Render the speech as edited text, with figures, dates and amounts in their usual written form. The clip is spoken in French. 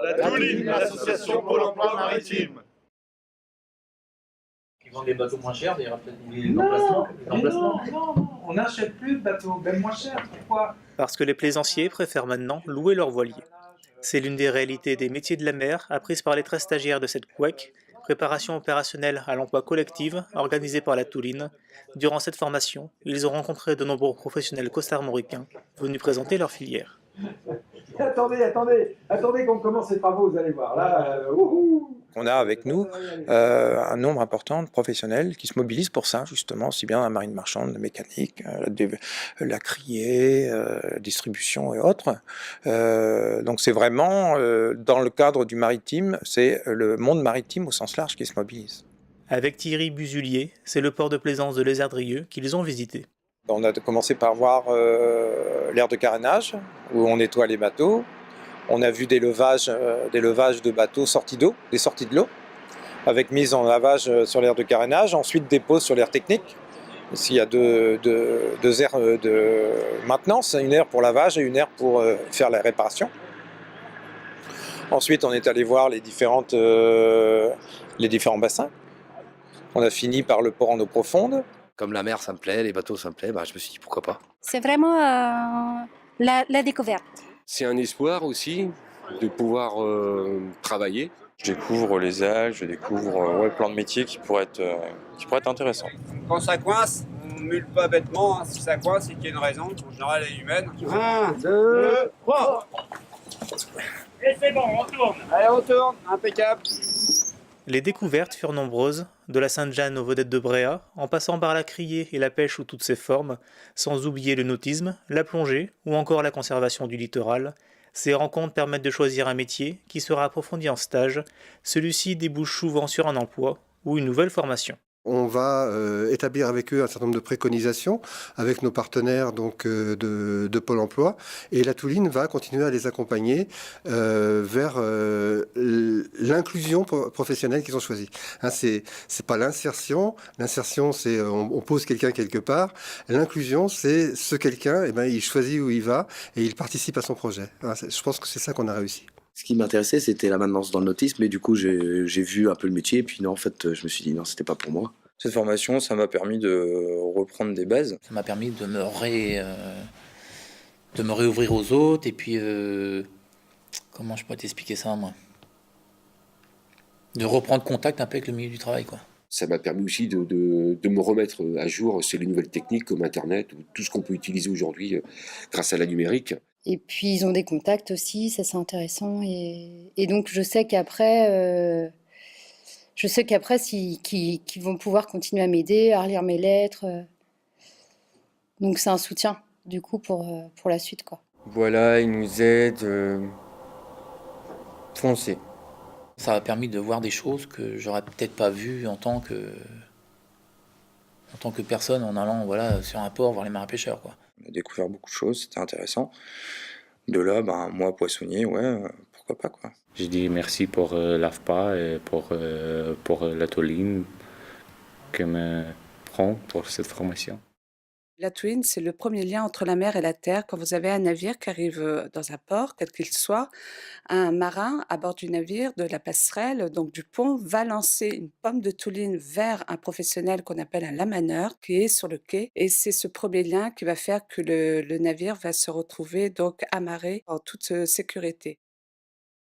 La Touline, l'association Pôle emploi maritime. Ils vendent des bateaux moins chers, il y aura peut-être des Non, emplacements. non, on n'achète plus de bateaux, même moins cher. Pourquoi? Parce que les plaisanciers préfèrent maintenant louer leur voilier. C'est l'une des réalités des métiers de la mer apprises par les 13 stagiaires de cette POEC, préparation opérationnelle à l'emploi collectif organisée par la Touline. Durant cette formation, ils ont rencontré de nombreux professionnels costarmoricains venus présenter leur filière. Attendez qu'on commence les travaux, vous allez voir. Là, On a avec nous un nombre important de professionnels qui se mobilisent pour ça, justement, aussi bien la marine marchande, la mécanique, la criée, distribution et autres. Donc c'est vraiment, dans le cadre du maritime, c'est le monde maritime au sens large qui se mobilise. Avec Thierry Busulier, c'est le port de plaisance de Lézardrieux qu'ils ont visité. On a commencé par voir l'aire de carénage, où on nettoie les bateaux. On a vu des levages de bateaux sortis d'eau, des sorties de l'eau, avec mise en lavage sur l'aire de carénage, ensuite dépôt sur l'aire technique. Ici, il y a deux aires de maintenance, une aire pour lavage et une aire pour faire la réparation. Ensuite, on est allé voir les différents bassins. On a fini par le port en eau profonde. Comme la mer, ça me plaît, les bateaux, ça me plaît, je me suis dit pourquoi pas. C'est vraiment la découverte. C'est un espoir aussi de pouvoir travailler. Je découvre les algues, je découvre plein de métiers qui pourraient être intéressants. Quand ça coince, on ne mule pas bêtement. Hein. Si ça coince, c'est qu'il y a une raison. En général, elle est humaine. 1, 2, 3. Et c'est bon, on tourne. Allez, on tourne. Impeccable. Les découvertes furent nombreuses, de la Sainte-Jeanne aux vedettes de Bréa, en passant par la criée et la pêche sous toutes ses formes, sans oublier le nautisme, la plongée ou encore la conservation du littoral. Ces rencontres permettent de choisir un métier qui sera approfondi en stage. Celui-ci débouche souvent sur un emploi ou une nouvelle formation. On va établir avec eux un certain nombre de préconisations avec nos partenaires donc, de Pôle emploi, et la Touline va continuer à les accompagner vers l'inclusion professionnelle qu'ils ont choisie. Hein, c'est pas l'insertion. L'insertion, c'est on pose quelqu'un quelque part. L'inclusion, c'est ce quelqu'un, il choisit où il va et il participe à son projet. Hein, je pense que c'est ça qu'on a réussi. Ce qui m'intéressait, c'était la maintenance dans le nautisme, mais du coup, j'ai vu un peu le métier, et puis non, en fait, je me suis dit non, c'était pas pour moi. Cette formation, ça m'a permis de reprendre des bases. Ça m'a permis de me réouvrir aux autres, et puis, comment je pourrais t'expliquer ça, moi? De reprendre contact un peu avec le milieu du travail, quoi. Ça m'a permis aussi de me remettre à jour sur les nouvelles techniques comme Internet, ou tout ce qu'on peut utiliser aujourd'hui grâce à la numérique. Et puis ils ont des contacts aussi, ça c'est intéressant. Et donc je sais qu'après, qu'ils vont pouvoir continuer à m'aider, à relire mes lettres. Donc c'est un soutien du coup pour la suite, quoi. Voilà, ils nous aident. Foncez. Ça m'a permis de voir des choses que j'aurais peut-être pas vues en tant que personne en allant sur un port voir les marins pêcheurs, quoi. On a découvert beaucoup de choses, c'était intéressant. De là, moi, poissonnier, pourquoi pas, quoi. Je dis merci pour l'AFPA et pour la Touline qui me prend pour cette formation. La Touline, c'est le premier lien entre la mer et la terre. Quand vous avez un navire qui arrive dans un port, quel qu'il soit, un marin à bord du navire, de la passerelle, donc du pont, va lancer une pomme de Touline vers un professionnel qu'on appelle un lamaneur qui est sur le quai. Et c'est ce premier lien qui va faire que le navire va se retrouver donc amarré en toute sécurité.